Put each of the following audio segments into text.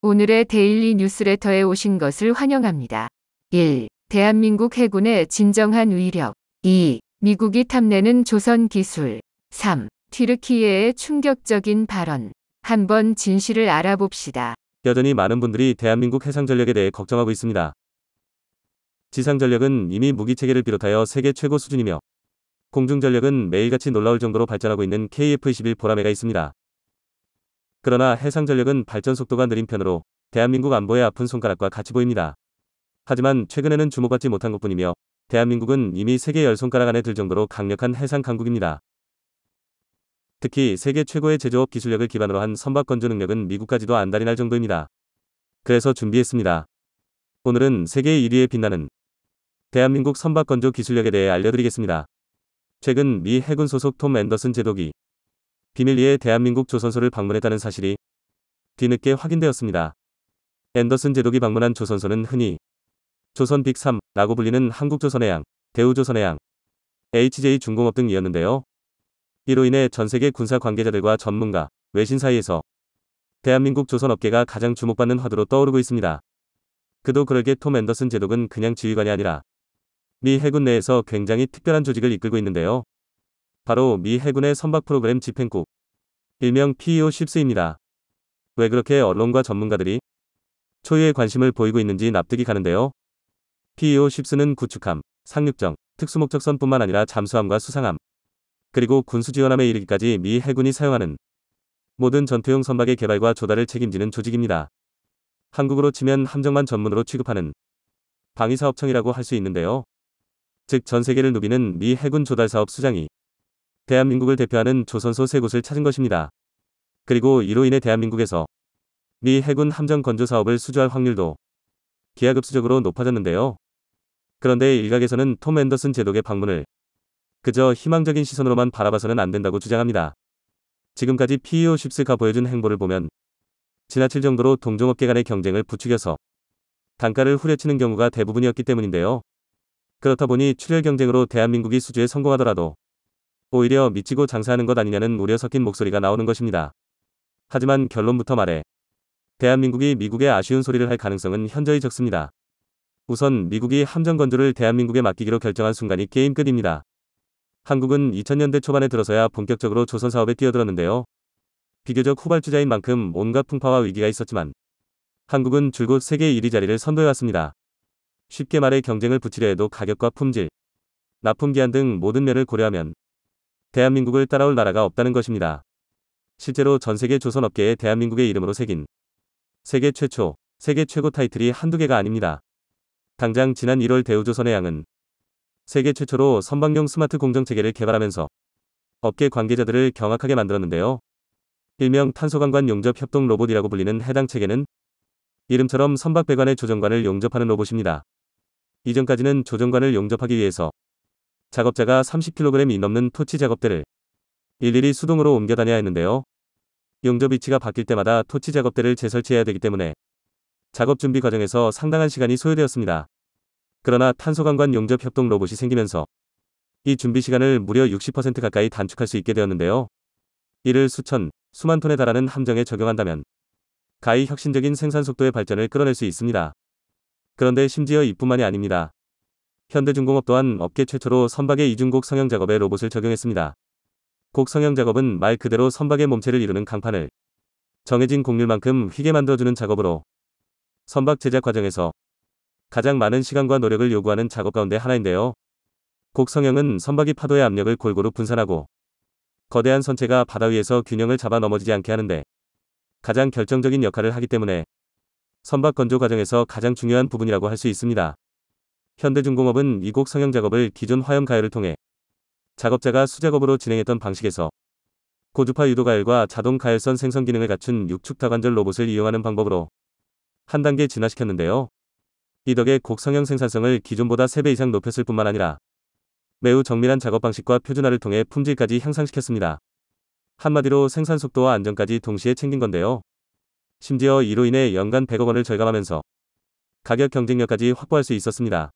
오늘의 데일리 뉴스레터에 오신 것을 환영합니다. 1. 대한민국 해군의 진정한 위력. 2. 미국이 탐내는 조선 기술. 3. 튀르키예의 충격적인 발언. 한번 진실을 알아봅시다. 여전히 많은 분들이 대한민국 해상전력에 대해 걱정하고 있습니다. 지상전력은 이미 무기체계를 비롯하여 세계 최고 수준이며 공중전력은 매일같이 놀라울 정도로 발전하고 있는 KF-21 보라매가 있습니다. 그러나 해상전력은 발전 속도가 느린 편으로 대한민국 안보의 아픈 손가락과 같이 보입니다. 하지만 최근에는 주목받지 못한 것뿐이며 대한민국은 이미 세계 10손가락 안에 들 정도로 강력한 해상 강국입니다. 특히 세계 최고의 제조업 기술력을 기반으로 한 선박 건조 능력은 미국까지도 안달이 날 정도입니다. 그래서 준비했습니다. 오늘은 세계 1위에 빛나는 대한민국 선박 건조 기술력에 대해 알려드리겠습니다. 최근 미 해군 소속 톰 앤더슨 제독이 비밀리에 대한민국 조선소를 방문했다는 사실이 뒤늦게 확인되었습니다. 앤더슨 제독이 방문한 조선소는 흔히 조선 빅3라고 불리는 한국조선해양, 대우조선해양, HJ중공업 등이었는데요. 이로 인해 전세계 군사 관계자들과 전문가, 외신 사이에서 대한민국 조선업계가 가장 주목받는 화두로 떠오르고 있습니다. 그도 그러게 톰 앤더슨 제독은 그냥 지휘관이 아니라 미 해군 내에서 굉장히 특별한 조직을 이끌고 있는데요. 바로 미 해군의 선박 프로그램 집행국, 일명 PEO-10입니다. 왜 그렇게 언론과 전문가들이 초유의 관심을 보이고 있는지 납득이 가는데요. PEO-10는 구축함, 상륙정, 특수목적선뿐만 아니라 잠수함과 수상함, 그리고 군수지원함에 이르기까지 미 해군이 사용하는 모든 전투용 선박의 개발과 조달을 책임지는 조직입니다. 한국으로 치면 함정만 전문으로 취급하는 방위사업청이라고 할 수 있는데요. 즉 전 세계를 누비는 미 해군 조달사업 수장이 대한민국을 대표하는 조선소 3곳을 찾은 것입니다. 그리고 이로 인해 대한민국에서 미 해군 함정 건조 사업을 수주할 확률도 기하급수적으로 높아졌는데요. 그런데 일각에서는 톰 앤더슨 제독의 방문을 그저 희망적인 시선으로만 바라봐서는 안 된다고 주장합니다. 지금까지 PEO-10가 보여준 행보를 보면 지나칠 정도로 동종업계 간의 경쟁을 부추겨서 단가를 후려치는 경우가 대부분이었기 때문인데요. 그렇다 보니 출혈 경쟁으로 대한민국이 수주에 성공하더라도 오히려 미치고 장사하는 것 아니냐는 우려 섞인 목소리가 나오는 것입니다. 하지만 결론부터 말해 대한민국이 미국에 아쉬운 소리를 할 가능성은 현저히 적습니다. 우선 미국이 함정 건조를 대한민국에 맡기기로 결정한 순간이 게임 끝입니다. 한국은 2000년대 초반에 들어서야 본격적으로 조선 사업에 뛰어들었는데요. 비교적 후발주자인 만큼 온갖 풍파와 위기가 있었지만 한국은 줄곧 세계 1위 자리를 선도해왔습니다. 쉽게 말해 경쟁을 붙이려 해도 가격과 품질, 납품기한 등 모든 면을 고려하면 대한민국을 따라올 나라가 없다는 것입니다. 실제로 전세계 조선업계에 대한민국의 이름으로 새긴 세계 최초, 세계 최고 타이틀이 한두 개가 아닙니다. 당장 지난 1월 대우조선해양은 세계 최초로 선박용 스마트 공정체계를 개발하면서 업계 관계자들을 경악하게 만들었는데요. 일명 탄소관관 용접 협동 로봇이라고 불리는 해당 체계는 이름처럼 선박 배관의 조정관을 용접하는 로봇입니다. 이전까지는 조정관을 용접하기 위해서 작업자가 30kg이 넘는 토치 작업대를 일일이 수동으로 옮겨 다녀야 했는데요. 용접 위치가 바뀔 때마다 토치 작업대를 재설치해야 되기 때문에 작업 준비 과정에서 상당한 시간이 소요되었습니다. 그러나 탄소관관 용접 협동 로봇이 생기면서 이 준비 시간을 무려 60% 가까이 단축할 수 있게 되었는데요. 이를 수천, 수만 톤에 달하는 함정에 적용한다면 가히 혁신적인 생산 속도의 발전을 끌어낼 수 있습니다. 그런데 심지어 이뿐만이 아닙니다. 현대중공업 또한 업계 최초로 선박의 이중곡 성형 작업에 로봇을 적용했습니다. 곡 성형 작업은 말 그대로 선박의 몸체를 이루는 강판을 정해진 곡률만큼 휘게 만들어주는 작업으로 선박 제작 과정에서 가장 많은 시간과 노력을 요구하는 작업 가운데 하나인데요. 곡 성형은 선박이 파도의 압력을 골고루 분산하고 거대한 선체가 바다 위에서 균형을 잡아 넘어지지 않게 하는데 가장 결정적인 역할을 하기 때문에 선박 건조 과정에서 가장 중요한 부분이라고 할 수 있습니다. 현대중공업은 이 곡 성형 작업을 기존 화형 가열을 통해 작업자가 수작업으로 진행했던 방식에서 고주파 유도 가열과 자동 가열선 생성 기능을 갖춘 육축 다관절 로봇을 이용하는 방법으로 한 단계 진화시켰는데요. 이 덕에 곡 성형 생산성을 기존보다 3배 이상 높였을 뿐만 아니라 매우 정밀한 작업 방식과 표준화를 통해 품질까지 향상시켰습니다. 한마디로 생산 속도와 안전까지 동시에 챙긴 건데요. 심지어 이로 인해 연간 100억 원을 절감하면서 가격 경쟁력까지 확보할 수 있었습니다.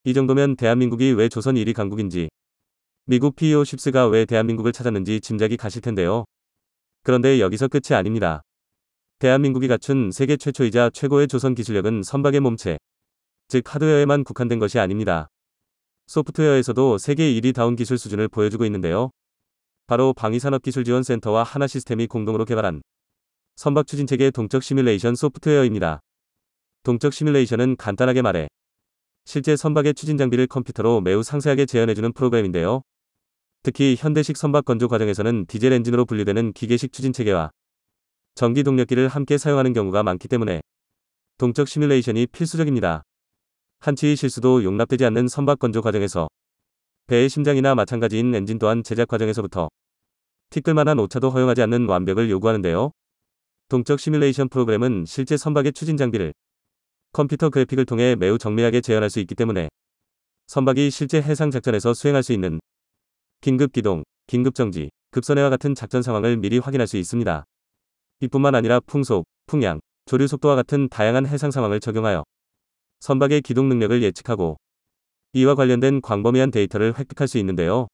이 정도면 대한민국이 왜 조선 1위 강국인지, 미국 PEO-10가 왜 대한민국을 찾았는지 짐작이 가실 텐데요. 그런데 여기서 끝이 아닙니다. 대한민국이 갖춘 세계 최초이자 최고의 조선 기술력은 선박의 몸체, 즉 하드웨어에만 국한된 것이 아닙니다. 소프트웨어에서도 세계 1위다운 기술 수준을 보여주고 있는데요. 바로 방위산업기술지원센터와 하나시스템이 공동으로 개발한 선박 추진체계 동적 시뮬레이션 소프트웨어입니다. 동적 시뮬레이션은 간단하게 말해 실제 선박의 추진 장비를 컴퓨터로 매우 상세하게 재현해주는 프로그램인데요. 특히 현대식 선박 건조 과정에서는 디젤 엔진으로 분류되는 기계식 추진체계와 전기 동력기를 함께 사용하는 경우가 많기 때문에 동적 시뮬레이션이 필수적입니다. 한치의 실수도 용납되지 않는 선박 건조 과정에서 배의 심장이나 마찬가지인 엔진 또한 제작 과정에서부터 티끌만한 오차도 허용하지 않는 완벽을 요구하는데요. 동적 시뮬레이션 프로그램은 실제 선박의 추진 장비를 컴퓨터 그래픽을 통해 매우 정밀하게 재현할 수 있기 때문에 선박이 실제 해상 작전에서 수행할 수 있는 긴급 기동, 긴급 정지, 급선회와 같은 작전 상황을 미리 확인할 수 있습니다. 이뿐만 아니라 풍속, 풍량, 조류 속도와 같은 다양한 해상 상황을 적용하여 선박의 기동 능력을 예측하고 이와 관련된 광범위한 데이터를 획득할 수 있는데요.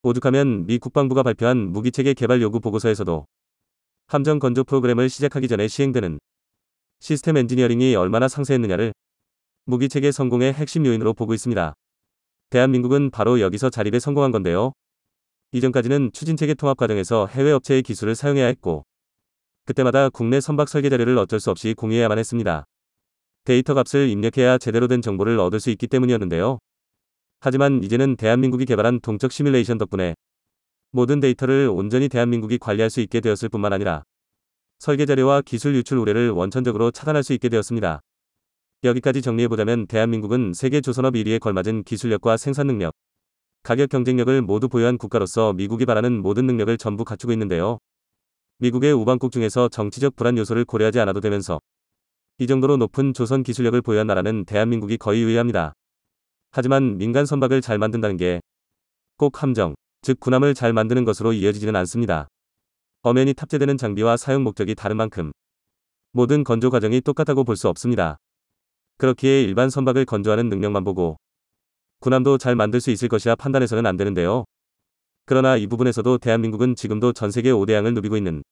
오죽하면 미 국방부가 발표한 무기체계 개발 요구 보고서에서도 함정 건조 프로그램을 시작하기 전에 시행되는 시스템 엔지니어링이 얼마나 상세했느냐를 무기체계 성공의 핵심 요인으로 보고 있습니다. 대한민국은 바로 여기서 자립에 성공한 건데요. 이전까지는 추진체계 통합 과정에서 해외 업체의 기술을 사용해야 했고 그때마다 국내 선박 설계 자료를 어쩔 수 없이 공유해야만 했습니다. 데이터 값을 입력해야 제대로 된 정보를 얻을 수 있기 때문이었는데요. 하지만 이제는 대한민국이 개발한 동적 시뮬레이션 덕분에 모든 데이터를 온전히 대한민국이 관리할 수 있게 되었을 뿐만 아니라 설계 자료와 기술 유출 우려를 원천적으로 차단할 수 있게 되었습니다. 여기까지 정리해보자면 대한민국은 세계 조선업 1위에 걸맞은 기술력과 생산 능력, 가격 경쟁력을 모두 보유한 국가로서 미국이 바라는 모든 능력을 전부 갖추고 있는데요. 미국의 우방국 중에서 정치적 불안 요소를 고려하지 않아도 되면서 이 정도로 높은 조선 기술력을 보유한 나라는 대한민국이 거의 유일합니다. 하지만 민간 선박을 잘 만든다는 게 꼭 함정, 즉 군함을 잘 만드는 것으로 이어지지는 않습니다. 엄연히 탑재되는 장비와 사용 목적이 다른 만큼 모든 건조 과정이 똑같다고 볼 수 없습니다. 그렇기에 일반 선박을 건조하는 능력만 보고 군함도 잘 만들 수 있을 것이라 판단해서는 안 되는데요. 그러나 이 부분에서도 대한민국은 지금도 전 세계 5대양을 누비고 있는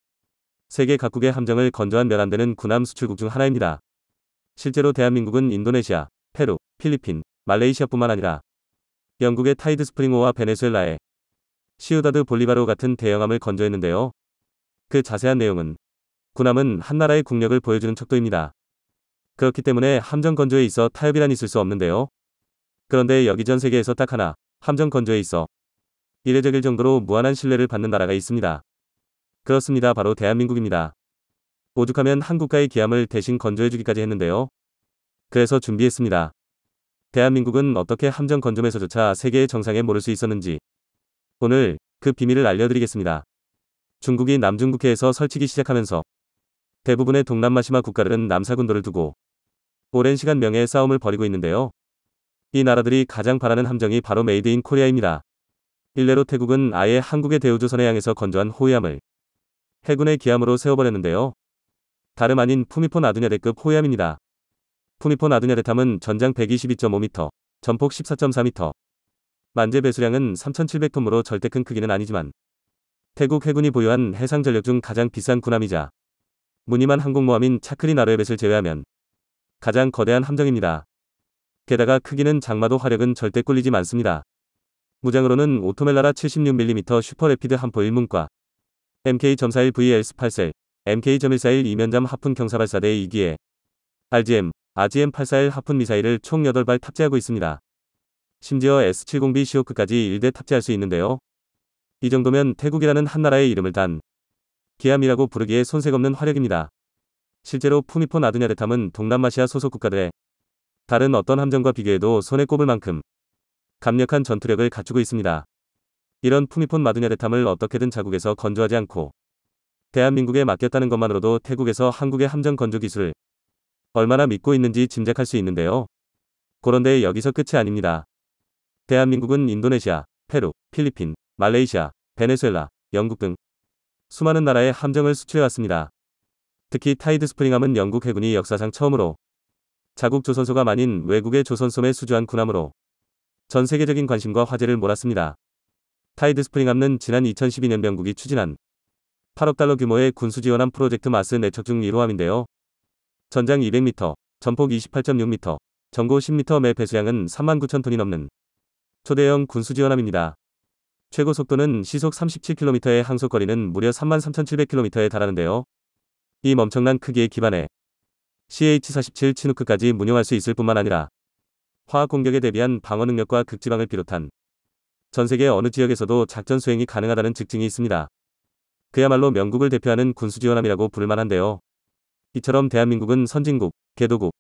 세계 각국의 함정을 건조한 몇 안 되는 군함 수출국 중 하나입니다. 실제로 대한민국은 인도네시아, 페루, 필리핀, 말레이시아뿐만 아니라 영국의 타이드 스프링호와 베네수엘라의 시우다드 볼리바르 같은 대형함을 건조했는데요. 그 자세한 내용은 군함은 한 나라의 국력을 보여주는 척도입니다. 그렇기 때문에 함정 건조에 있어 타협이란 있을 수 없는데요. 그런데 여기 전 세계에서 딱 하나 함정 건조에 있어 이례적일 정도로 무한한 신뢰를 받는 나라가 있습니다. 그렇습니다. 바로 대한민국입니다. 오죽하면 한국가의 기함을 대신 건조해주기까지 했는데요. 그래서 준비했습니다. 대한민국은 어떻게 함정 건조에서조차 세계의 정상에 모를 수 있었는지 오늘 그 비밀을 알려드리겠습니다. 중국이 남중국해에서 설치기 시작하면서 대부분의 동남아시아 국가들은 남사군도를 두고 오랜 시간 명예의 싸움을 벌이고 있는데요. 이 나라들이 가장 바라는 함정이 바로 메이드 인 코리아입니다. 일례로 태국은 아예 한국의 대우조선해 양에서 건조한 호위함을 해군의 기함으로 세워버렸는데요. 다름 아닌 푸미폰 아두냐대급 호위함입니다. 푸미폰 아두냐대함은 전장 122.5m, 전폭 14.4m, 만재 배수량은 3,700톤으로 절대 큰 크기는 아니지만 태국 해군이 보유한 해상 전력 중 가장 비싼 군함이자 무늬만 항공모함인 차크리 나르에벳을 제외하면 가장 거대한 함정입니다. 게다가 크기는 작마도 화력은 절대 꿀리지 않습니다. 무장으로는 오토멜라라 76mm 슈퍼래피드 함포 1문과 MK.41VLS8셀, MK.141 이면잠 하푼 경사발사대 2기에 RGM-841 하푼 미사일을 총 8발 탑재하고 있습니다. 심지어 S-70B 시호크까지 1대 탑재할 수 있는데요. 이 정도면 태국이라는 한 나라의 이름을 단 기함이라고 부르기에 손색 없는 화력입니다. 실제로 푸미폰 아두냐대함은 동남아시아 소속 국가들의 다른 어떤 함정과 비교해도 손에 꼽을 만큼 강력한 전투력을 갖추고 있습니다. 이런 푸미폰 마두냐대함을 어떻게든 자국에서 건조하지 않고 대한민국에 맡겼다는 것만으로도 태국에서 한국의 함정 건조 기술을 얼마나 믿고 있는지 짐작할 수 있는데요. 그런데 여기서 끝이 아닙니다. 대한민국은 인도네시아, 페루, 필리핀, 말레이시아, 베네수엘라, 영국 등 수많은 나라의 함정을 수출해왔습니다. 특히 타이드 스프링함은 영국 해군이 역사상 처음으로 자국 조선소가 아닌 외국의 조선소에 수주한 군함으로 전 세계적인 관심과 화제를 몰았습니다. 타이드 스프링함은 지난 2012년 영국이 추진한 8억 달러 규모의 군수 지원함 프로젝트 마스 내척 중 1호함인데요. 전장 200m, 전폭 28.6m, 전고 10m 매 배수량은 39,000톤이 넘는 초대형 군수 지원함입니다. 최고 속도는 시속 37km의 항속거리는 무려 33,700km에 달하는데요. 이 엄청난 크기에 기반해 CH-47 치누크까지 운용할 수 있을 뿐만 아니라 화학 공격에 대비한 방어 능력과 극지방을 비롯한 전 세계 어느 지역에서도 작전 수행이 가능하다는 특징이 있습니다. 그야말로 명국을 대표하는 군수지원함이라고 부를 만한데요. 이처럼 대한민국은 선진국, 개도국,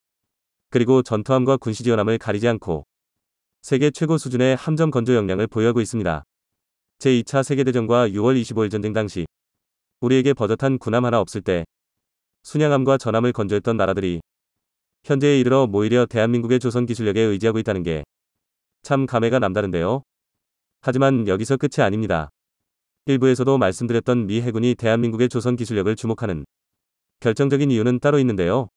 그리고 전투함과 군시지원함을 가리지 않고 세계 최고 수준의 함정 건조 역량을 보유하고 있습니다. 제2차 세계대전과 6월 25일 전쟁 당시 우리에게 버젓한 군함 하나 없을 때 순양함과 전함을 건조했던 나라들이 현재에 이르러 오히려 대한민국의 조선 기술력에 의지하고 있다는 게 참 감회가 남다른데요. 하지만 여기서 끝이 아닙니다. 일부에서도 말씀드렸던 미 해군이 대한민국의 조선 기술력을 주목하는 결정적인 이유는 따로 있는데요.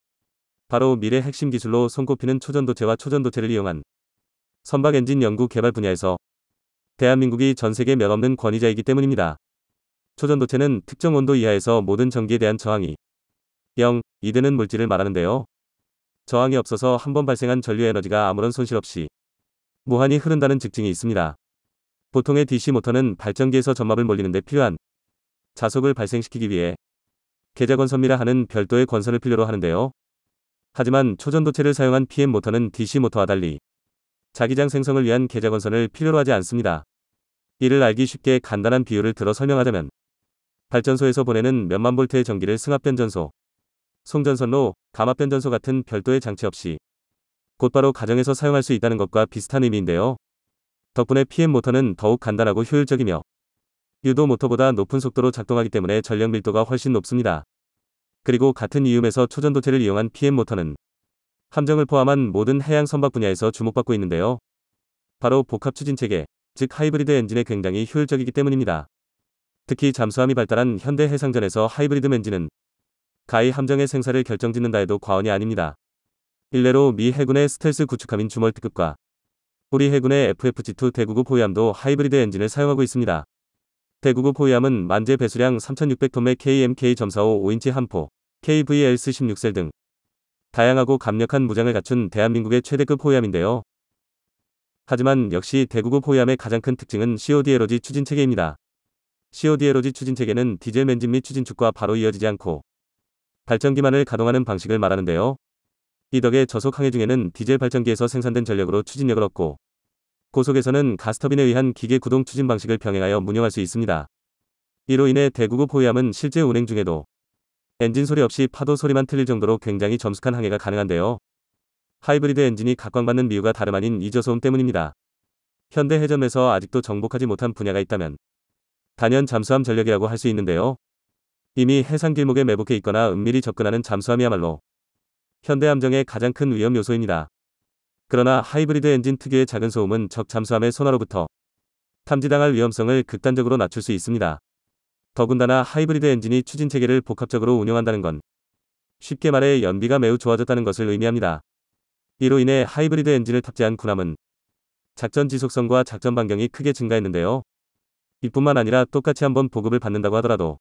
바로 미래 핵심 기술로 손꼽히는 초전도체와 초전도체를 이용한 선박 엔진 연구 개발 분야에서 대한민국이 전 세계 몇 없는 권위자이기 때문입니다. 초전도체는 특정 온도 이하에서 모든 전기에 대한 저항이 0, 2되는 물질을 말하는데요. 저항이 없어서 한번 발생한 전류 에너지가 아무런 손실 없이 무한히 흐른다는 특징이 있습니다. 보통의 DC 모터는 발전기에서 전압을 몰리는 데 필요한 자속을 발생시키기 위해 계좌건선미라 하는 별도의 건선을 필요로 하는데요. 하지만 초전도체를 사용한 PM 모터는 DC 모터와 달리 자기장 생성을 위한 계좌건선을 필요로 하지 않습니다. 이를 알기 쉽게 간단한 비유를 들어 설명하자면 발전소에서 보내는 몇만 볼트의 전기를 승합변전소, 송전선로, 감압변전소 같은 별도의 장치 없이 곧바로 가정에서 사용할 수 있다는 것과 비슷한 의미인데요. 덕분에 PM 모터는 더욱 간단하고 효율적이며 유도 모터보다 높은 속도로 작동하기 때문에 전력 밀도가 훨씬 높습니다. 그리고 같은 이음에서 초전도체를 이용한 PM 모터는 함정을 포함한 모든 해양 선박 분야에서 주목받고 있는데요. 바로 복합 추진체계, 즉 하이브리드 엔진에 굉장히 효율적이기 때문입니다. 특히 잠수함이 발달한 현대 해상전에서 하이브리드 엔진은 가히 함정의 생사를 결정짓는다 해도 과언이 아닙니다. 일례로 미 해군의 스텔스 구축함인 주멀트급과 우리 해군의 FFG2 대구급 호위함도 하이브리드 엔진을 사용하고 있습니다. 대구급 호위함은 만재 배수량 3,600톤의 KMK.45 5인치 함포, KVLS-16셀 등 다양하고 강력한 무장을 갖춘 대한민국의 최대급 호위함인데요. 하지만 역시 대구급 호위함의 가장 큰 특징은 COD-LOG 추진체계입니다. COD-LOG 추진체계는 디젤 엔진 및 추진축과 바로 이어지지 않고 발전기만을 가동하는 방식을 말하는데요. 이 덕에 저속 항해 중에는 디젤 발전기에서 생산된 전력으로 추진력을 얻고 고속에서는 가스터빈에 의한 기계 구동 추진 방식을 병행하여 운용할 수 있습니다. 이로 인해 대구급 호위함은 실제 운행 중에도 엔진 소리 없이 파도 소리만 틀릴 정도로 굉장히 점숙한 항해가 가능한데요. 하이브리드 엔진이 각광받는 이유가 다름 아닌 이 저소음 때문입니다. 현대 해전에서 아직도 정복하지 못한 분야가 있다면 단연 잠수함 전력이라고 할 수 있는데요. 이미 해상 길목에 매복해 있거나 은밀히 접근하는 잠수함이야말로 현대 함정의 가장 큰 위험 요소입니다. 그러나 하이브리드 엔진 특유의 작은 소음은 적 잠수함의 소나로부터 탐지당할 위험성을 극단적으로 낮출 수 있습니다. 더군다나 하이브리드 엔진이 추진체계를 복합적으로 운영한다는 건 쉽게 말해 연비가 매우 좋아졌다는 것을 의미합니다. 이로 인해 하이브리드 엔진을 탑재한 군함은 작전 지속성과 작전 반경이 크게 증가했는데요. 이뿐만 아니라 똑같이 한번 보급을 받는다고 하더라도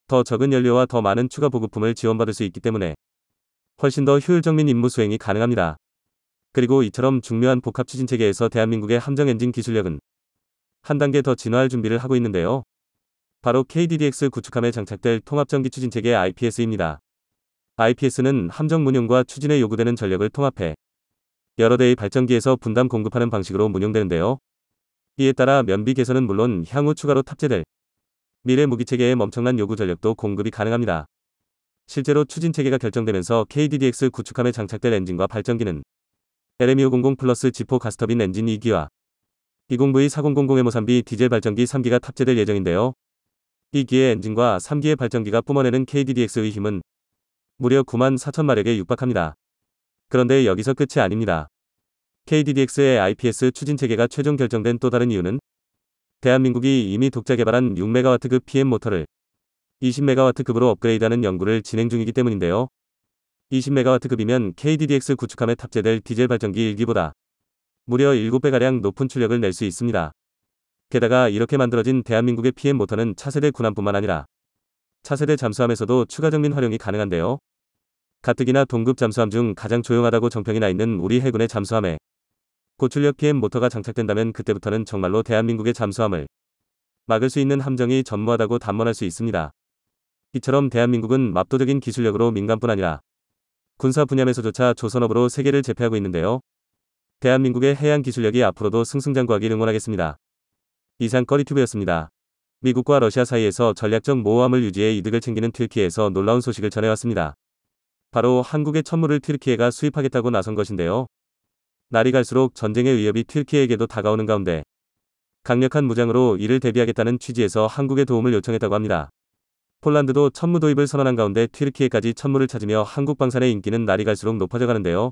더 적은 연료와 더 많은 추가 보급품을 지원받을 수 있기 때문에 훨씬 더 효율적인 임무 수행이 가능합니다. 그리고 이처럼 중요한 복합 추진체계에서 대한민국의 함정 엔진 기술력은 한 단계 더 진화할 준비를 하고 있는데요. 바로 KDDX 구축함에 장착될 통합전기 추진체계 IPS입니다. IPS는 함정 운용과 추진에 요구되는 전력을 통합해 여러 대의 발전기에서 분담 공급하는 방식으로 운용되는데요. 이에 따라 면비 개선은 물론 향후 추가로 탑재될 미래 무기체계의 엄청난 요구 전력도 공급이 가능합니다. 실제로 추진체계가 결정되면서 KDDX 구축함에 장착될 엔진과 발전기는 LM250 플러스 G4 가스터빈 엔진 2기와 20V4000M3B 디젤 발전기 3기가 탑재될 예정인데요. 2기의 엔진과 3기의 발전기가 뿜어내는 KDDX의 힘은 무려 94,000마력에 육박합니다. 그런데 여기서 끝이 아닙니다. KDDX의 IPS 추진체계가 최종 결정된 또 다른 이유는 대한민국이 이미 독자 개발한 6MW급 PM 모터를 20MW급으로 업그레이드하는 연구를 진행 중이기 때문인데요. 20MW급이면 KDDX 구축함에 탑재될 디젤 발전기 1기보다 무려 7배가량 높은 출력을 낼 수 있습니다. 게다가 이렇게 만들어진 대한민국의 PM 모터는 차세대 군함뿐만 아니라 차세대 잠수함에서도 추가 정민 활용이 가능한데요. 가뜩이나 동급 잠수함 중 가장 조용하다고 정평이 나 있는 우리 해군의 잠수함에 고출력 PM 모터가 장착된다면 그때부터는 정말로 대한민국의 잠수함을 막을 수 있는 함정이 전무하다고 단언할 수 있습니다. 이처럼 대한민국은 압도적인 기술력으로 민간뿐 아니라 군사 분야에서조차 조선업으로 세계를 제패하고 있는데요. 대한민국의 해양 기술력이 앞으로도 승승장구하길 응원하겠습니다. 이상 꺼리튜브였습니다. 미국과 러시아 사이에서 전략적 모호함을 유지해 이득을 챙기는 튀르키예에서 놀라운 소식을 전해왔습니다. 바로 한국의 천무를 튀르키예가 수입하겠다고 나선 것인데요. 날이 갈수록 전쟁의 위협이 튀르키예에게도 다가오는 가운데 강력한 무장으로 이를 대비하겠다는 취지에서 한국의 도움을 요청했다고 합니다. 폴란드도 천무 도입을 선언한 가운데 튀르키예까지 천무를 찾으며 한국 방산의 인기는 날이 갈수록 높아져 가는데요.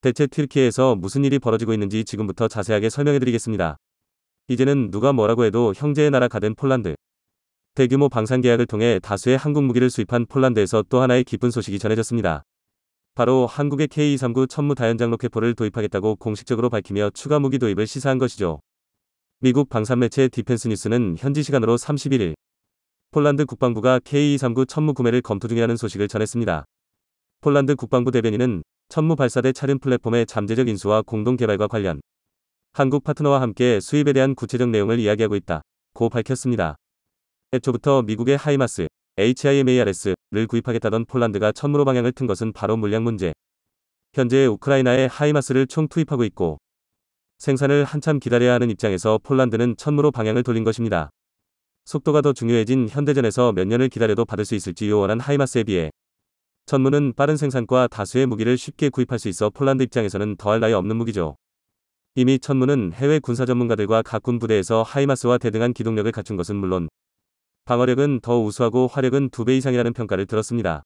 대체 튀르키예에서 무슨 일이 벌어지고 있는지 지금부터 자세하게 설명해드리겠습니다. 이제는 누가 뭐라고 해도 형제의 나라가 된 폴란드. 대규모 방산 계약을 통해 다수의 한국 무기를 수입한 폴란드에서 또 하나의 기쁜 소식이 전해졌습니다. 바로 한국의 K239 천무 다연장 로켓포를 도입하겠다고 공식적으로 밝히며 추가 무기 도입을 시사한 것이죠. 미국 방산 매체 디펜스 뉴스는 현지 시간으로 31일 폴란드 국방부가 K239 천무 구매를 검토 중이라는 소식을 전했습니다. 폴란드 국방부 대변인은 천무 발사대 차륜 플랫폼의 잠재적 인수와 공동 개발과 관련 한국 파트너와 함께 수입에 대한 구체적 내용을 이야기하고 있다고 밝혔습니다. 애초부터 미국의 하이마스, HIMARS를 구입하겠다던 폴란드가 천무로 방향을 튼 것은 바로 물량 문제. 현재 우크라이나에 하이마스를 총 투입하고 있고 생산을 한참 기다려야 하는 입장에서 폴란드는 천무로 방향을 돌린 것입니다. 속도가 더 중요해진 현대전에서 몇 년을 기다려도 받을 수 있을지 요원한 하이마스에 비해 천무는 빠른 생산과 다수의 무기를 쉽게 구입할 수 있어 폴란드 입장에서는 더할 나위 없는 무기죠. 이미 천무는 해외 군사 전문가들과 각 군 부대에서 하이마스와 대등한 기동력을 갖춘 것은 물론 방어력은 더 우수하고 화력은 2배 이상이라는 평가를 들었습니다.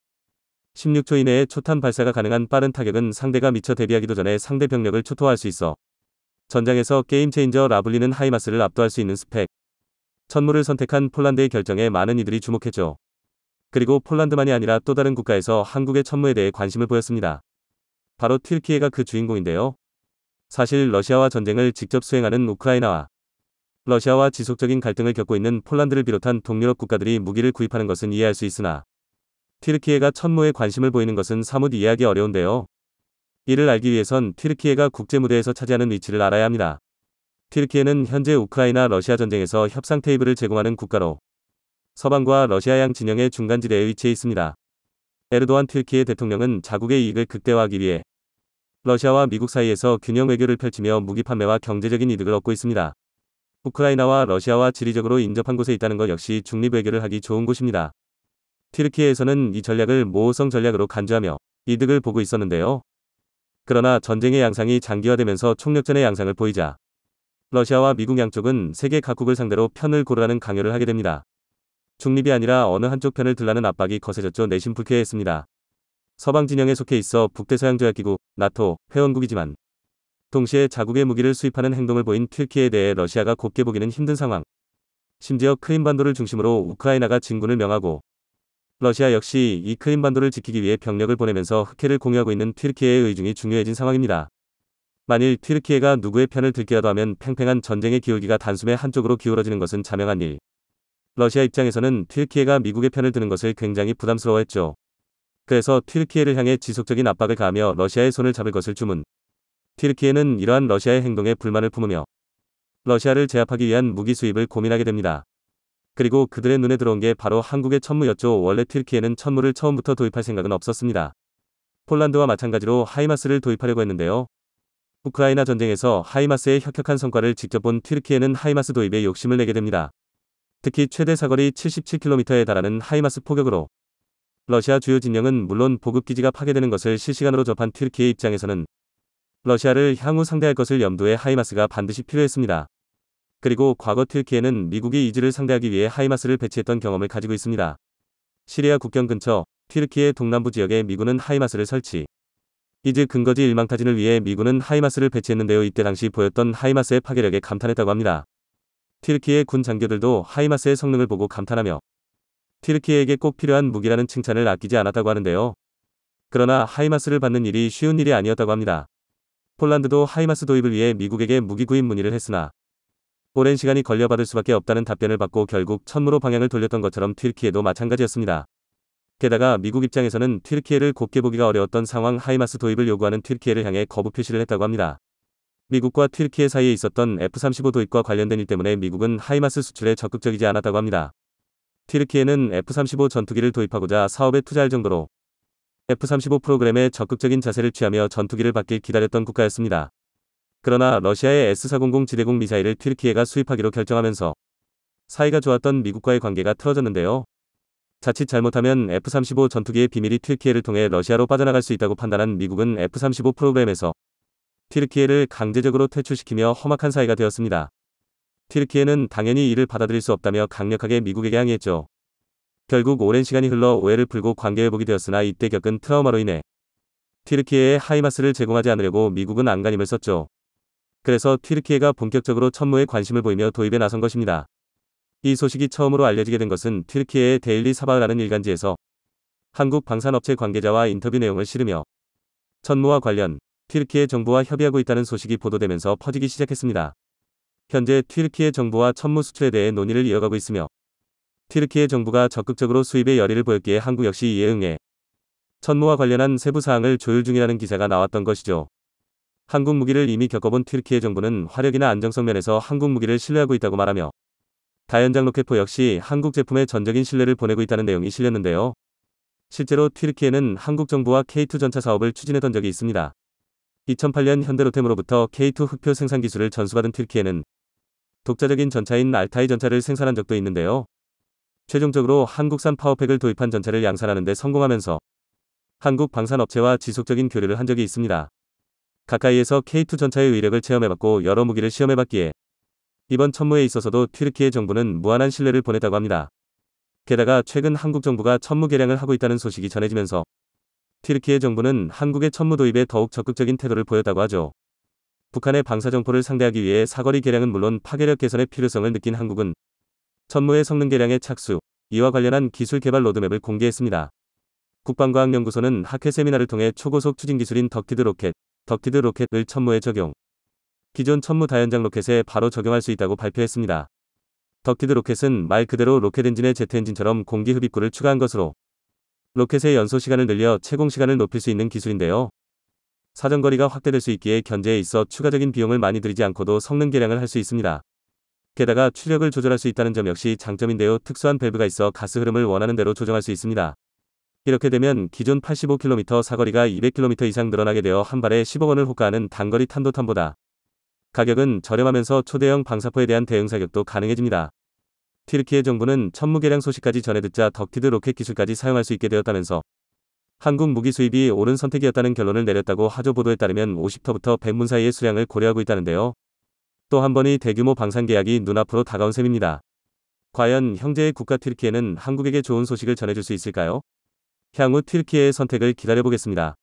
16초 이내에 초탄 발사가 가능한 빠른 타격은 상대가 미처 대비하기도 전에 상대 병력을 초토화할 수 있어 전장에서 게임 체인저라 불리는 하이마스를 압도할 수 있는 스펙. 천무를 선택한 폴란드의 결정에 많은 이들이 주목했죠. 그리고 폴란드만이 아니라 또 다른 국가에서 한국의 천무에 대해 관심을 보였습니다. 바로 튀르키예가 그 주인공인데요. 사실 러시아와 전쟁을 직접 수행하는 우크라이나와 러시아와 지속적인 갈등을 겪고 있는 폴란드를 비롯한 동유럽 국가들이 무기를 구입하는 것은 이해할 수 있으나 튀르키예가 천무에 관심을 보이는 것은 사뭇 이해하기 어려운데요. 이를 알기 위해선 튀르키예가 국제무대에서 차지하는 위치를 알아야 합니다. 튀르키예는 현재 우크라이나 러시아 전쟁에서 협상 테이블을 제공하는 국가로 서방과 러시아 양 진영의 중간지대에 위치해 있습니다. 에르도안 튀르키예 대통령은 자국의 이익을 극대화하기 위해 러시아와 미국 사이에서 균형 외교를 펼치며 무기 판매와 경제적인 이득을 얻고 있습니다. 우크라이나와 러시아와 지리적으로 인접한 곳에 있다는 것 역시 중립 외교를 하기 좋은 곳입니다. 튀르키예에서는 이 전략을 모호성 전략으로 간주하며 이득을 보고 있었는데요. 그러나 전쟁의 양상이 장기화되면서 총력전의 양상을 보이자 러시아와 미국 양쪽은 세계 각국을 상대로 편을 고르라는 강요를 하게 됩니다. 중립이 아니라 어느 한쪽 편을 들라는 압박이 거세졌죠. 내심 불쾌했습니다. 서방 진영에 속해 있어 북대서양조약기구, 나토, 회원국이지만 동시에 자국의 무기를 수입하는 행동을 보인 튀르키예에 대해 러시아가 곱게 보기는 힘든 상황. 심지어 크림반도를 중심으로 우크라이나가 진군을 명하고 러시아 역시 이 크림반도를 지키기 위해 병력을 보내면서 흑해를 공유하고 있는 튀르키예의 의중이 중요해진 상황입니다. 만일 튀르키예가 누구의 편을 들기라도 하면 팽팽한 전쟁의 기울기가 단숨에 한쪽으로 기울어지는 것은 자명한 일. 러시아 입장에서는 튀르키예가 미국의 편을 드는 것을 굉장히 부담스러워했죠. 그래서 튀르키예를 향해 지속적인 압박을 가하며 러시아의 손을 잡을 것을 주문. 튀르키예는 이러한 러시아의 행동에 불만을 품으며 러시아를 제압하기 위한 무기 수입을 고민하게 됩니다. 그리고 그들의 눈에 들어온 게 바로 한국의 천무였죠. 원래 튀르키예는 천무를 처음부터 도입할 생각은 없었습니다. 폴란드와 마찬가지로 하이마스를 도입하려고 했는데요. 우크라이나 전쟁에서 하이마스의 혁혁한 성과를 직접 본 튀르키예는 하이마스 도입에 욕심을 내게 됩니다. 특히 최대 사거리 77km에 달하는 하이마스 포격으로 러시아 주요 진영은 물론 보급기지가 파괴되는 것을 실시간으로 접한 튀르키예 입장에서는 러시아를 향후 상대할 것을 염두에 하이마스가 반드시 필요했습니다. 그리고 과거 튀르키예는 미국이 이즈를 상대하기 위해 하이마스를 배치했던 경험을 가지고 있습니다. 시리아 국경 근처 튀르키예 동남부 지역에 미군은 하이마스를 설치. 이즈 근거지 일망타진을 위해 미군은 하이마스를 배치했는데요. 이때 당시 보였던 하이마스의 파괴력에 감탄했다고 합니다. 튀르키예 군 장교들도 하이마스의 성능을 보고 감탄하며 튀르키예에게 꼭 필요한 무기라는 칭찬을 아끼지 않았다고 하는데요. 그러나 하이마스를 받는 일이 쉬운 일이 아니었다고 합니다. 폴란드도 하이마스 도입을 위해 미국에게 무기 구입 문의를 했으나 오랜 시간이 걸려 받을 수밖에 없다는 답변을 받고 결국 천무로 방향을 돌렸던 것처럼 튀르키예도 마찬가지였습니다. 게다가 미국 입장에서는 튀르키예를 곱게 보기가 어려웠던 상황 하이마스 도입을 요구하는 튀르키예를 향해 거부 표시를 했다고 합니다. 미국과 튀르키예 사이에 있었던 F-35 도입과 관련된 일 때문에 미국은 하이마스 수출에 적극적이지 않았다고 합니다. 튀르키예는 F-35 전투기를 도입하고자 사업에 투자할 정도로 F-35 프로그램에 적극적인 자세를 취하며 전투기를 받길 기다렸던 국가였습니다. 그러나 러시아의 S-400 지대공 미사일을 튀르키예가 수입하기로 결정하면서 사이가 좋았던 미국과의 관계가 틀어졌는데요. 자칫 잘못하면 F-35 전투기의 비밀이 튀르키예를 통해 러시아로 빠져나갈 수 있다고 판단한 미국은 F-35 프로그램에서 튀르키예를 강제적으로 퇴출시키며 험악한 사이가 되었습니다. 튀르키예는 당연히 이를 받아들일 수 없다며 강력하게 미국에게 항의했죠. 결국 오랜 시간이 흘러 오해를 풀고 관계회복이 되었으나 이때 겪은 트라우마로 인해 튀르키예에 하이마스를 제공하지 않으려고 미국은 안간힘을 썼죠. 그래서 튀르키예가 본격적으로 천무에 관심을 보이며 도입에 나선 것입니다. 이 소식이 처음으로 알려지게 된 것은 튀르키예의 데일리 사바흐라는 일간지에서 한국 방산업체 관계자와 인터뷰 내용을 실으며 천무와 관련 튀르키예 정부와 협의하고 있다는 소식이 보도되면서 퍼지기 시작했습니다. 현재 튀르키예 정부와 천무 수출에 대해 논의를 이어가고 있으며 튀르키예 정부가 적극적으로 수입에 열의를 보였기에 한국 역시 이에 응해 천무와 관련한 세부 사항을 조율 중이라는 기사가 나왔던 것이죠. 한국 무기를 이미 겪어본 튀르키예 정부는 화력이나 안정성 면에서 한국 무기를 신뢰하고 있다고 말하며 다연장 로켓포 역시 한국 제품에 전적인 신뢰를 보내고 있다는 내용이 실렸는데요. 실제로 튀르키예는 한국 정부와 K2 전차 사업을 추진했던 적이 있습니다. 2008년 현대로템으로부터 K2 흑표 생산 기술을 전수받은 튀르키예는 독자적인 전차인 알타이 전차를 생산한 적도 있는데요. 최종적으로 한국산 파워팩을 도입한 전차를 양산하는 데 성공하면서 한국 방산업체와 지속적인 교류를 한 적이 있습니다. 가까이에서 K2 전차의 위력을 체험해봤고 여러 무기를 시험해봤기에 이번 천무에 있어서도 튀르키예 정부는 무한한 신뢰를 보냈다고 합니다. 게다가 최근 한국 정부가 천무 개량을 하고 있다는 소식이 전해지면서 튀르키예 정부는 한국의 천무 도입에 더욱 적극적인 태도를 보였다고 하죠. 북한의 방사정포를 상대하기 위해 사거리 개량은 물론 파괴력 개선의 필요성을 느낀 한국은 천무의 성능 개량에 착수, 이와 관련한 기술 개발 로드맵을 공개했습니다. 국방과학연구소는 학회 세미나를 통해 초고속 추진 기술인 덕티드 로켓을 천무에 적용. 기존 천무 다연장 로켓에 바로 적용할 수 있다고 발표했습니다. 덕티드 로켓은 말 그대로 로켓 엔진의 제트 엔진처럼 공기 흡입구를 추가한 것으로 로켓의 연소 시간을 늘려 채공 시간을 높일 수 있는 기술인데요. 사정거리가 확대될 수 있기에 견제에 있어 추가적인 비용을 많이 들이지 않고도 성능 개량을 할 수 있습니다. 게다가 추력을 조절할 수 있다는 점 역시 장점인데요. 특수한 밸브가 있어 가스 흐름을 원하는 대로 조정할 수 있습니다. 이렇게 되면 기존 85km 사거리가 200km 이상 늘어나게 되어 한 발에 10억 원을 호가하는 단거리 탄도탄보다 가격은 저렴하면서 초대형 방사포에 대한 대응 사격도 가능해집니다. 튀르키예 정부는 천무 개량 소식까지 전해 듣자 덕티드 로켓 기술까지 사용할 수 있게 되었다면서 한국 무기 수입이 옳은 선택이었다는 결론을 내렸다고 하죠. 보도에 따르면 50터부터 100문 사이의 수량을 고려하고 있다는데요. 또 한 번의 대규모 방산 계약이 눈앞으로 다가온 셈입니다. 과연 형제의 국가 튀르키예는 한국에게 좋은 소식을 전해줄 수 있을까요? 향후 튀르키예의 선택을 기다려보겠습니다.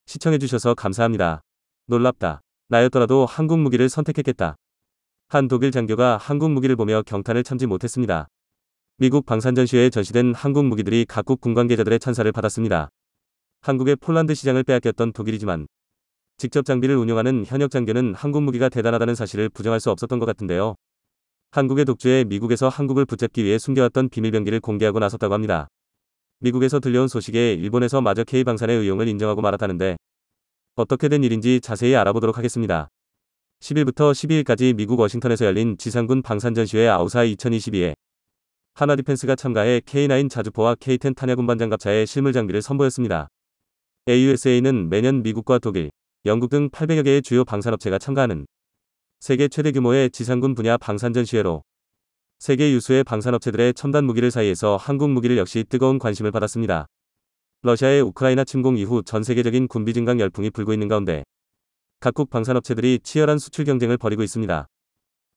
시청해주셔서 감사합니다. 놀랍다. 나였더라도 한국 무기를 선택했겠다. 한 독일 장교가 한국 무기를 보며 경탄을 참지 못했습니다. 미국 방산전시회에 전시된 한국 무기들이 각국 군 관계자들의 찬사를 받았습니다. 한국의 폴란드 시장을 빼앗겼던 독일이지만 직접 장비를 운용하는 현역 장교는 한국 무기가 대단하다는 사실을 부정할 수 없었던 것 같은데요. 한국의 독주에 미국에서 한국을 붙잡기 위해 숨겨왔던 비밀병기를 공개하고 나섰다고 합니다. 미국에서 들려온 소식에 일본에서 마저 K방산의 의용을 인정하고 말았다는데 어떻게 된 일인지 자세히 알아보도록 하겠습니다. 10일부터 12일까지 미국 워싱턴에서 열린 지상군 방산전시회 아우사 2022에 하나디펜스가 참가해 K9 자주포와 K10 탄약운반 장갑차의 실물 장비를 선보였습니다. AUSA는 매년 미국과 독일, 영국 등 800여 개의 주요 방산업체가 참가하는 세계 최대 규모의 지상군 분야 방산전시회로 세계 유수의 방산업체들의 첨단 무기를 사이에서 한국 무기를 역시 뜨거운 관심을 받았습니다. 러시아의 우크라이나 침공 이후 전 세계적인 군비 증강 열풍이 불고 있는 가운데 각국 방산업체들이 치열한 수출 경쟁을 벌이고 있습니다.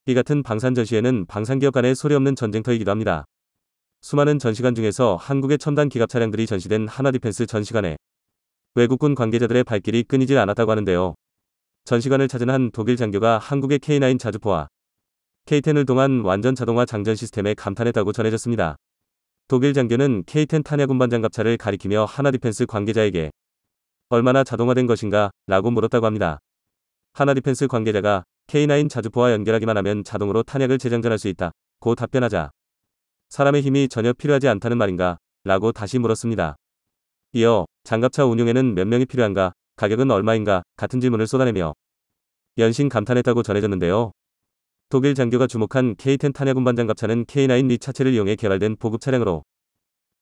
이 같은 방산전시회는 방산기업 간의 소리없는 전쟁터이기도 합니다. 수많은 전시관 중에서 한국의 첨단 기갑 차량들이 전시된 하나디펜스 전시관에 외국군 관계자들의 발길이 끊이질 않았다고 하는데요. 전시관을 찾은 한 독일 장교가 한국의 K9 자주포와 K10을 동한 완전 자동화 장전 시스템에 감탄했다고 전해졌습니다. 독일 장교는 K10 탄약운반 장갑차를 가리키며 하나디펜스 관계자에게 얼마나 자동화된 것인가? 라고 물었다고 합니다. 하나디펜스 관계자가 K9 자주포와 연결하기만 하면 자동으로 탄약을 재장전할 수 있다. 고 답변하자 사람의 힘이 전혀 필요하지 않다는 말인가? 라고 다시 물었습니다. 이어 장갑차 운용에는 몇 명이 필요한가? 가격은 얼마인가? 같은 질문을 쏟아내며 연신 감탄했다고 전해졌는데요. 독일 장교가 주목한 K10 탄약 운반 장갑차는 K9 리 차체를 이용해 개발된 보급 차량으로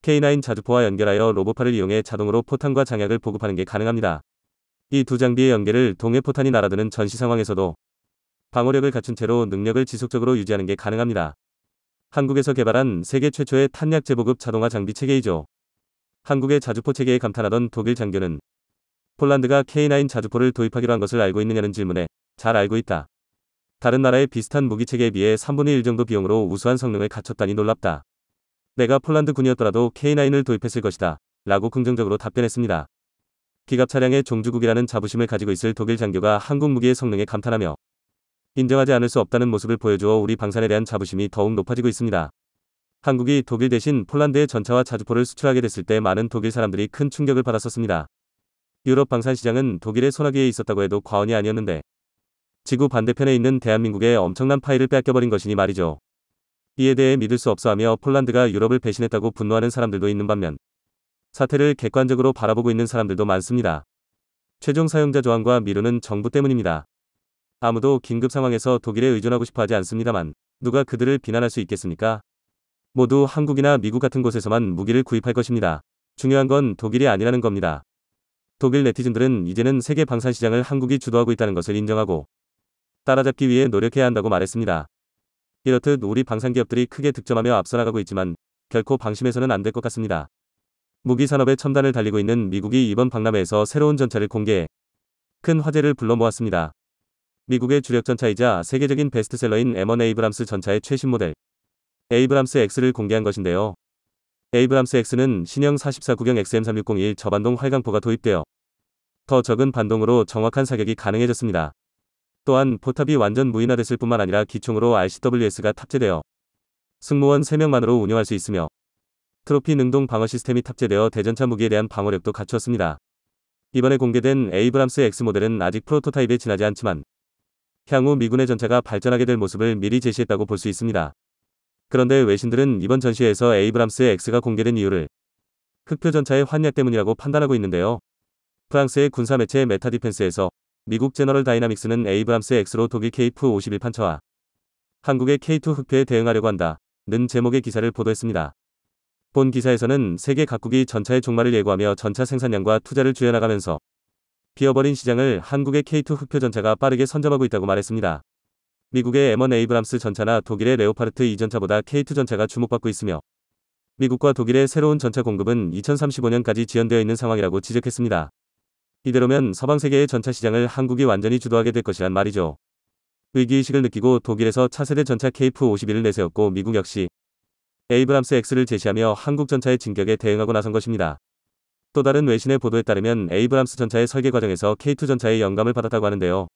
K9 자주포와 연결하여 로봇팔을 이용해 자동으로 포탄과 장약을 보급하는 게 가능합니다. 이 두 장비의 연계를 동해 포탄이 날아드는 전시 상황에서도 방어력을 갖춘 채로 능력을 지속적으로 유지하는 게 가능합니다. 한국에서 개발한 세계 최초의 탄약 재보급 자동화 장비 체계이죠. 한국의 자주포 체계에 감탄하던 독일 장교는 폴란드가 K9 자주포를 도입하기로 한 것을 알고 있느냐는 질문에 잘 알고 있다. 다른 나라의 비슷한 무기 체계에 비해 3분의 1 정도 비용으로 우수한 성능을 갖췄다니 놀랍다. 내가 폴란드 군이었더라도 K9을 도입했을 것이다. 라고 긍정적으로 답변했습니다. 기갑 차량의 종주국이라는 자부심을 가지고 있을 독일 장교가 한국 무기의 성능에 감탄하며 인정하지 않을 수 없다는 모습을 보여주어 우리 방산에 대한 자부심이 더욱 높아지고 있습니다. 한국이 독일 대신 폴란드에 전차와 자주포를 수출하게 됐을 때 많은 독일 사람들이 큰 충격을 받았었습니다. 유럽 방산 시장은 독일의 손아귀에 있었다고 해도 과언이 아니었는데 지구 반대편에 있는 대한민국의 엄청난 파이를 뺏겨버린 것이니 말이죠. 이에 대해 믿을 수 없어하며 폴란드가 유럽을 배신했다고 분노하는 사람들도 있는 반면 사태를 객관적으로 바라보고 있는 사람들도 많습니다. 최종 사용자 조항과 미루는 정부 때문입니다. 아무도 긴급 상황에서 독일에 의존하고 싶어 하지 않습니다만 누가 그들을 비난할 수 있겠습니까? 모두 한국이나 미국 같은 곳에서만 무기를 구입할 것입니다. 중요한 건 독일이 아니라는 겁니다. 독일 네티즌들은 이제는 세계 방산 시장을 한국이 주도하고 있다는 것을 인정하고 따라잡기 위해 노력해야 한다고 말했습니다. 이렇듯 우리 방산 기업들이 크게 득점하며 앞서 나가고 있지만 결코 방심해서는 안 될 것 같습니다. 무기 산업의 첨단을 달리고 있는 미국이 이번 박람회에서 새로운 전차를 공개해 큰 화제를 불러 모았습니다. 미국의 주력 전차이자 세계적인 베스트셀러인 M1 에이브람스 전차의 최신 모델 에이브람스 X를 공개한 것인데요. 에이브람스 X는 신형 44 구경 XM360일 저반동 활강포가 도입되어 더 적은 반동으로 정확한 사격이 가능해졌습니다. 또한 포탑이 완전 무인화됐을 뿐만 아니라 기총으로 RCWS가 탑재되어 승무원 3명만으로 운영할 수 있으며 트로피 능동 방어 시스템이 탑재되어 대전차 무기에 대한 방어력도 갖추었습니다. 이번에 공개된 에이브람스 X 모델은 아직 프로토타입에 지나지 않지만 향후 미군의 전차가 발전하게 될 모습을 미리 제시했다고 볼 수 있습니다. 그런데 외신들은 이번 전시회에서 에이브람스 X가 공개된 이유를 흑표 전차의 환약 때문이라고 판단하고 있는데요. 프랑스의 군사 매체 메타디펜스에서 미국 제너럴 다이나믹스는 에이브람스 X로 독일 KF-51 판처와 한국의 K2 흑표에 대응하려고 한다는 제목의 기사를 보도했습니다. 본 기사에서는 세계 각국이 전차의 종말을 예고하며 전차 생산량과 투자를 줄여나가면서 비어버린 시장을 한국의 K2 흑표 전차가 빠르게 선점하고 있다고 말했습니다. 미국의 M1 에이브람스 전차나 독일의 레오파르트 2 전차보다 K2 전차가 주목받고 있으며 미국과 독일의 새로운 전차 공급은 2035년까지 지연되어 있는 상황이라고 지적했습니다. 이대로면 서방 세계의 전차 시장을 한국이 완전히 주도하게 될 것이란 말이죠. 위기의식을 느끼고 독일에서 차세대 전차 KF-51을 내세웠고 미국 역시 에이브람스 X를 제시하며 한국 전차의 진격에 대응하고 나선 것입니다. 또 다른 외신의 보도에 따르면 에이브람스 전차의 설계 과정에서 K2 전차의 영감을 받았다고 하는데요.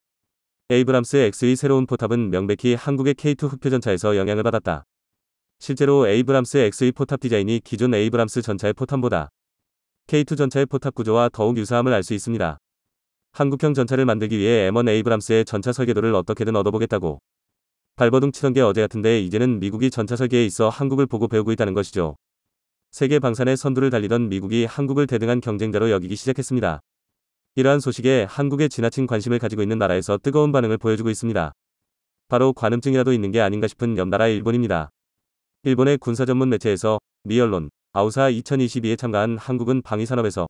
에이브람스 X의 새로운 포탑은 명백히 한국의 K2 흑표 전차에서 영향을 받았다. 실제로 에이브람스 X의 포탑 디자인이 기존 에이브람스 전차의 포탑보다 K2 전차의 포탑 구조와 더욱 유사함을 알 수 있습니다. 한국형 전차를 만들기 위해 M1 에이브람스의 전차 설계도를 어떻게든 얻어보겠다고 발버둥 치던 게 어제 같은데 이제는 미국이 전차 설계에 있어 한국을 보고 배우고 있다는 것이죠. 세계 방산의 선두를 달리던 미국이 한국을 대등한 경쟁자로 여기기 시작했습니다. 이러한 소식에 한국에 지나친 관심을 가지고 있는 나라에서 뜨거운 반응을 보여주고 있습니다. 바로 관음증이라도 있는 게 아닌가 싶은 옆나라 일본입니다. 일본의 군사 전문 매체에서 미 언론 아우사 2022에 참가한 한국은 방위산업에서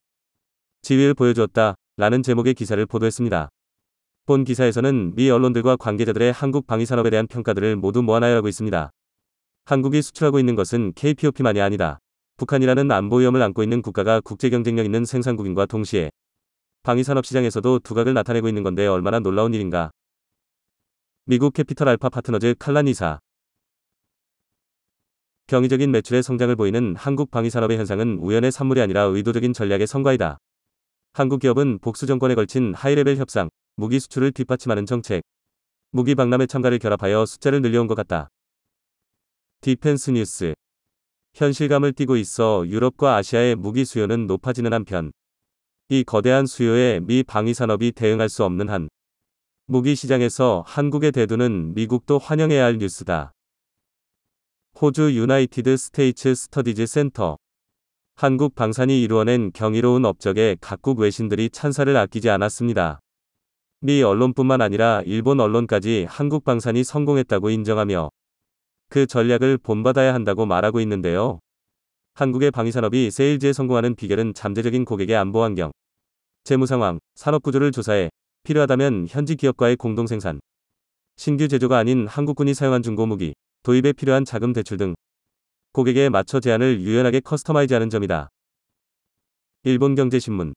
지위를 보여주었다 라는 제목의 기사를 보도했습니다. 본 기사에서는 미 언론들과 관계자들의 한국 방위산업에 대한 평가들을 모두 모아나열하고 있습니다. 한국이 수출하고 있는 것은 KPOP만이 아니다. 북한이라는 안보 위험을 안고 있는 국가가 국제 경쟁력 있는 생산국인과 동시에 방위산업 시장에서도 두각을 나타내고 있는 건데 얼마나 놀라운 일인가. 미국 캐피털 알파 파트너즈 칼란 이사. 경이적인 매출의 성장을 보이는 한국 방위산업의 현상은 우연의 산물이 아니라 의도적인 전략의 성과이다. 한국 기업은 복수 정권에 걸친 하이레벨 협상, 무기 수출을 뒷받침하는 정책, 무기 박람회 참가를 결합하여 숫자를 늘려온 것 같다. 디펜스 뉴스. 현실감을 띠고 있어 유럽과 아시아의 무기 수요는 높아지는 한편 이 거대한 수요에 미 방위산업이 대응할 수 없는 한 무기 시장에서 한국의 대두는 미국도 환영해야 할 뉴스다. 호주 유나이티드 스테이츠 스터디즈 센터. 한국 방산이 이루어낸 경이로운 업적에 각국 외신들이 찬사를 아끼지 않았습니다. 미 언론뿐만 아니라 일본 언론까지 한국 방산이 성공했다고 인정하며 그 전략을 본받아야 한다고 말하고 있는데요. 한국의 방위산업이 세일즈에 성공하는 비결은 잠재적인 고객의 안보 환경, 재무 상황, 산업 구조를 조사해 필요하다면 현지 기업과의 공동 생산, 신규 제조가 아닌 한국군이 사용한 중고 무기, 도입에 필요한 자금 대출 등 고객에 맞춰 제안을 유연하게 커스터마이즈하는 점이다. 일본경제신문.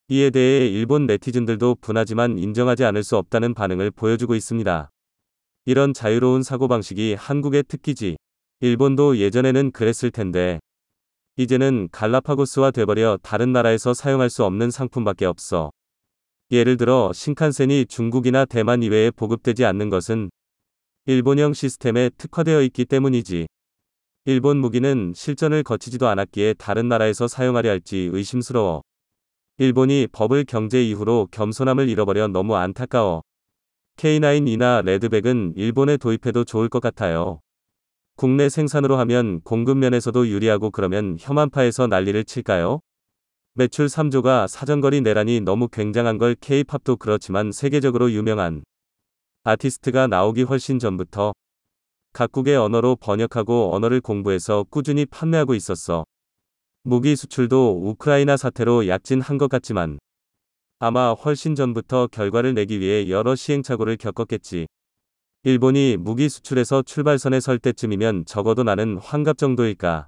이에 대해 일본 네티즌들도 분하지만 인정하지 않을 수 없다는 반응을 보여주고 있습니다. 이런 자유로운 사고방식이 한국의 특기지. 일본도 예전에는 그랬을 텐데 이제는 갈라파고스화 돼버려 다른 나라에서 사용할 수 없는 상품밖에 없어. 예를 들어 신칸센이 중국이나 대만 이외에 보급되지 않는 것은 일본형 시스템에 특화되어 있기 때문이지. 일본 무기는 실전을 거치지도 않았기에 다른 나라에서 사용하려 할지 의심스러워. 일본이 버블 경제 이후로 겸손함을 잃어버려 너무 안타까워. K9이나 레드백은 일본에 도입해도 좋을 것 같아요. 국내 생산으로 하면 공급 면에서도 유리하고 그러면 혐한파에서 난리를 칠까요? 매출 3조가 사정거리 내란이 너무 굉장한 걸 K-팝도 그렇지만 세계적으로 유명한 아티스트가 나오기 훨씬 전부터 각국의 언어로 번역하고 언어를 공부해서 꾸준히 판매하고 있었어. 무기 수출도 우크라이나 사태로 약진한 것 같지만 아마 훨씬 전부터 결과를 내기 위해 여러 시행착오를 겪었겠지. 일본이 무기 수출에서 출발선에 설 때쯤이면 적어도 나는 환갑 정도일까.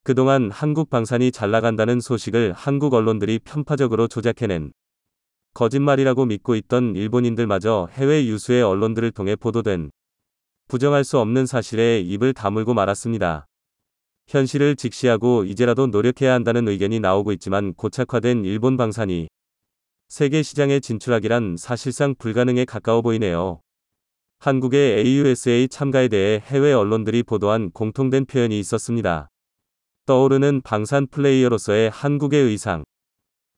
그동안 한국 방산이 잘 나간다는 소식을 한국 언론들이 편파적으로 조작해낸 거짓말이라고 믿고 있던 일본인들마저 해외 유수의 언론들을 통해 보도된 부정할 수 없는 사실에 입을 다물고 말았습니다. 현실을 직시하고 이제라도 노력해야 한다는 의견이 나오고 있지만 고착화된 일본 방산이 세계 시장에 진출하기란 사실상 불가능에 가까워 보이네요. 한국의 AUSA 참가에 대해 해외 언론들이 보도한 공통된 표현이 있었습니다. 떠오르는 방산 플레이어로서의 한국의 의상.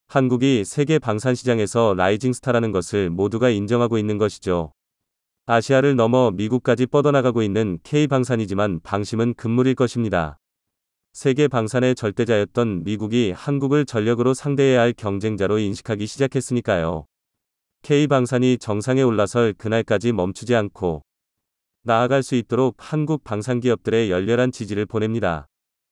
한국이 세계 방산 시장에서 라이징 스타라는 것을 모두가 인정하고 있는 것이죠. 아시아를 넘어 미국까지 뻗어나가고 있는 K방산이지만 방심은 금물일 것입니다. 세계 방산의 절대자였던 미국이 한국을 전력으로 상대해야 할 경쟁자로 인식하기 시작했으니까요. K방산이 정상에 올라설 그날까지 멈추지 않고 나아갈 수 있도록 한국 방산기업들의 열렬한 지지를 보냅니다.